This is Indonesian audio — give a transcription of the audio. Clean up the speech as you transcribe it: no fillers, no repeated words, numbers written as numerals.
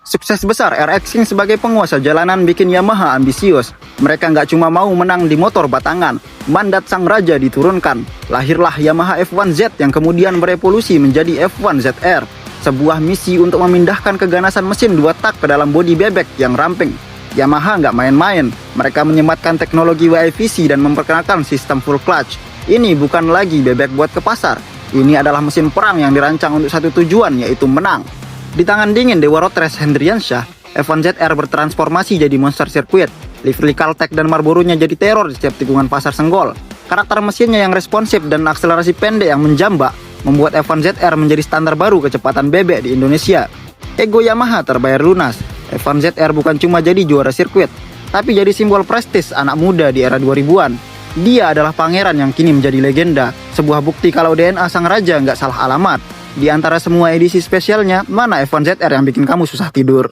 Sukses besar RX King sebagai penguasa jalanan bikin Yamaha ambisius. Mereka nggak cuma mau menang di motor batangan, mandat sang raja diturunkan. Lahirlah Yamaha F1Z yang kemudian berevolusi menjadi F1 ZR. Sebuah misi untuk memindahkan keganasan mesin 2 tak ke dalam bodi bebek yang ramping. Yamaha nggak main-main, mereka menyematkan teknologi YFVC dan memperkenalkan sistem full clutch. Ini bukan lagi bebek buat ke pasar, ini adalah mesin perang yang dirancang untuk satu tujuan, yaitu menang. Di tangan dingin Dewa Road Race Hendriansyah, F1 ZR bertransformasi jadi monster sirkuit. Livery Caltech dan Marlboro-nya jadi teror di setiap tikungan pasar Senggol. Karakter mesinnya yang responsif dan akselerasi pendek yang menjambak membuat F1 ZR menjadi standar baru kecepatan bebek di Indonesia. Ego Yamaha terbayar lunas. F1 ZR bukan cuma jadi juara sirkuit, tapi jadi simbol prestis anak muda di era 2000-an. Dia adalah pangeran yang kini menjadi legenda, sebuah bukti kalau DNA sang raja nggak salah alamat. Di antara semua edisi spesialnya, mana F1 ZR yang bikin kamu susah tidur?